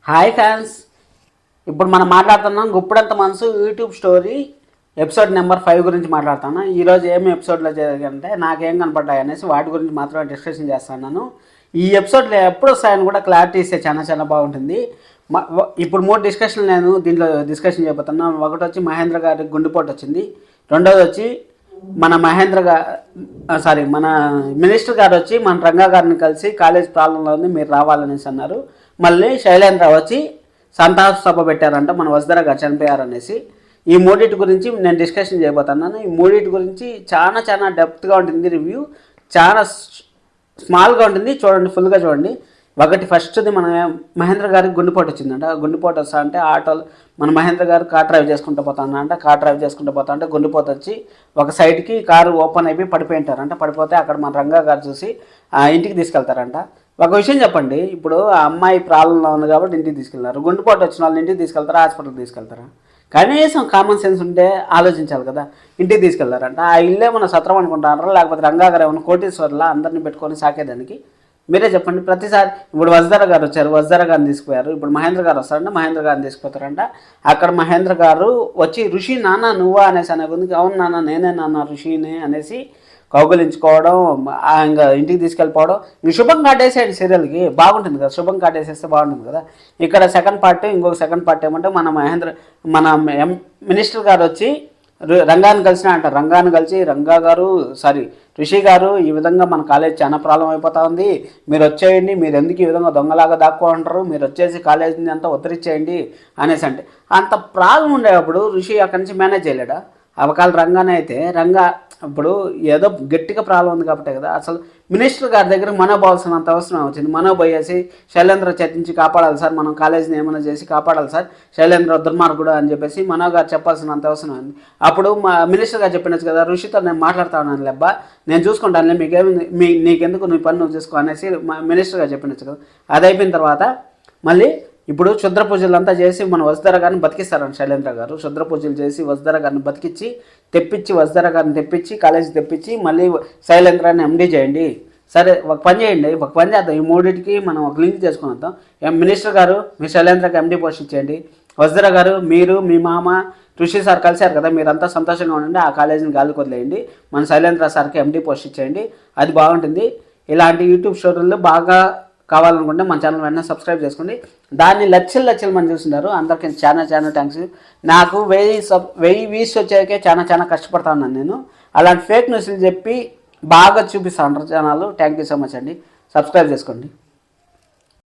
Hi fans, ఇప్పుడు మనం మాట్లాడుతున్నాం గుప్పుడంత మనసు యూట్యూబ్ స్టోరీ ఎపిసోడ్ నెంబర్ 5 గురించి మాట్లాడుతున్నాను. ఈరోజు ఏమి ఎపిసోడ్లో జరిగిందంటే నాకేం కనపడ్డాయి అనేసి వాటి గురించి మాత్రమే డిస్కషన్ చేస్తున్నాను. ఈ ఎపిసోడ్లో ఎప్పుడు వస్తాయని కూడా క్లారిటీ ఇస్తే చాలా బాగుంటుంది. ఇప్పుడు 3 డిస్కషన్లు నేను దీంట్లో డిస్కషన్ చేయబోతున్నాను. ఒకటి వచ్చి మహేంద్ర గారికి గుండెపోటు వచ్చింది. రెండోది వచ్చి మన మన మినిస్టర్ గారు వచ్చి మన రంగా గారిని కలిసి కాలేజ్ ప్రాబ్లంలో ఉంది, మీరు రావాలనేసి అన్నారు. మళ్ళీ శైలేంద్ర వచ్చి సంతాప సభ పెట్టారంట, మన వసుధర గారు చనిపోయారనేసి. ఈ మూడింటి గురించి నేను డిస్కషన్ చేయబోతున్నాను. ఈ మూడింటి గురించి చాలా డెప్త్గా ఉంటుంది రివ్యూ, చాలా స్మాల్గా ఉంటుంది. చూడండి, ఫుల్గా చూడండి. ఒకటి ఫస్ట్ది మన మహేంద్ర గారికి గుండెపోటు వచ్చిందంట. గుండెపోటు వస్తా అంటే ఆటోలు మన మహేంద్ర గారు కార్ డ్రైవ్ చేసుకుంటూ పోతానంట. కార్ డ్రైవ్ చేసుకుంటూ పోతా అంటే గుండెపోటు వచ్చి ఒక సైడ్కి కారు ఓపెన్ అయిపోయి పడిపోయింటారంట. పడిపోతే అక్కడ మన రంగా గారు చూసి ఇంటికి తీసుకెళ్తారంట. ఒక విషయం చెప్పండి, ఇప్పుడు ఆ అమ్మాయి ప్రాబ్లంలో ఉంది కాబట్టి ఇంటికి తీసుకెళ్తారు. గుండెపోటు వచ్చిన వాళ్ళని ఇంటికి తీసుకెళ్తారా, హాస్పిటల్కి తీసుకెళ్తారా? కనీసం కామన్ సెన్స్ ఉంటే ఆలోచించాలి కదా. ఇంటికి తీసుకెళ్తారంట. ఆ ఇల్లే మన సత్రం అనుకుంటారా, లేకపోతే రంగా గారు ఏమైనా కోటీశ్వర్లా అందరినీ పెట్టుకొని సాకేదానికి? మీరే చెప్పండి. ప్రతిసారి ఇప్పుడు వసుధర గారు వచ్చారు, వసుధర గారిని తీసుకుపోయారు. ఇప్పుడు మహేంద్ర గారు వస్తారంటే మహేంద్ర గారిని తీసుకుపోతారంట. అక్కడ మహేంద్ర గారు వచ్చి ఋషి నాన్న నువ్వా అనేసి అనే కొద్దికి అవును నాన్న నేనే నాన్న ఋషిని అనేసి కౌగులించుకోవడం, ఇంకా ఇంటికి తీసుకెళ్ళిపోవడం. ఇంక శుభం కాటేసేయండి, సీరియల్కి బాగుంటుంది కదా. శుభం కాటేసేస్తే బాగుంటుంది కదా. ఇక్కడ సెకండ్ పార్ట్, ఇంకొక సెకండ్ పార్ట్ ఏమంటే మన మినిస్టర్ గారు వచ్చి రంగాన్ని కలిసిన అంట. రంగాన్ని కలిసి ఋషి గారు ఈ విధంగా మన కాలేజ్ చాలా ప్రాబ్లం అయిపోతా ఉంది, మీరు వచ్చేయండి, మీరు ఎందుకు ఈ విధంగా దొంగలాగా దాక్కుంటారు, మీరు వచ్చేసి కాలేజీని అంతా ఉత్తరించేయండి అనేసి. అంటే అంత ప్రాబ్లం ఉండేటప్పుడు ఋషి అక్కడి నుంచి మేనేజ్ చేయలేడా? అవకాల రంగానే అయితే ఇప్పుడు ఏదో గట్టిగా ప్రాబ్లం ఉంది కాబట్టి కదా. అసలు మినిస్టర్ గారి దగ్గర మనోభావాల్సినంత అవసరం వచ్చింది. మనోభయ్యేసి శైలేంద్ర చర్చించి కాపాడాలి సార్, మనం కాలేజీని ఏమైనా చేసి కాపాడాలి సార్, శైలేంద్ర దుర్మార్గుడు అని చెప్పేసి మనో గారు చెప్పాల్సినంత అవసరం ఉంది. అప్పుడు మా మినిస్టర్ గారు చెప్పినచ్చు కదా, ఋషితో నేను మాట్లాడుతాను లేబ్బా, నేను చూసుకుంటాను, నీకెందుకు నీ పని నువ్వు చూసుకో అనేసి మినిస్టర్ గారు చెప్పినచ్చు కదా. అది అయిపోయిన తర్వాత మళ్ళీ ఇప్పుడు క్షుద్ర పూజలు అంతా చేసి మన వసుధర గారిని బతికిస్తారని శైలేంద్ర గారు. క్షుద్ర పూజలు చేసి వసుధర గారిని వసుధర గారిని తెప్పించి కాలేజీ తెప్పించి మళ్ళీ శైలేంద్రాన్ని ఎండీ చేయండి. సరే, ఒక పని చేద్దాం. ఈ మూడింటికి మనం ఒక లింక్ చేసుకుని వద్దాం. మినిస్టర్ గారు మీ శైలేంద్రకి ఎండీ పోస్ట్ ఇచ్చేయండి. వసుధర గారు మీరు మీ మామ ఋషి సార్ కలిశారు కదా, మీరంతా సంతోషంగా ఉండండి, ఆ కాలేజీని గాలికి వదిలేయండి. మన శైలేంద్ర సార్కి ఎండీ పోస్ట్ ఇచ్చేయండి. అది బాగుంటుంది. ఇలాంటి యూట్యూబ్ స్టోరీలు బాగా కావాలనుకుంటే మన ఛానల్ వెంటనే సబ్స్క్రైబ్ చేసుకోండి. దాన్ని లక్షలు మంది చూస్తున్నారు. అందరికీ చాలా థ్యాంక్స్. నాకు 1000 వ్యూస్ వచ్చాకే చాలా కష్టపడతా ఉన్నాను నేను. అలాంటి ఫేక్ న్యూస్లు చెప్పి బాగా చూపిస్తా ఉంటారు channel. Thank you so much అండి. సబ్స్క్రైబ్ చేసుకోండి.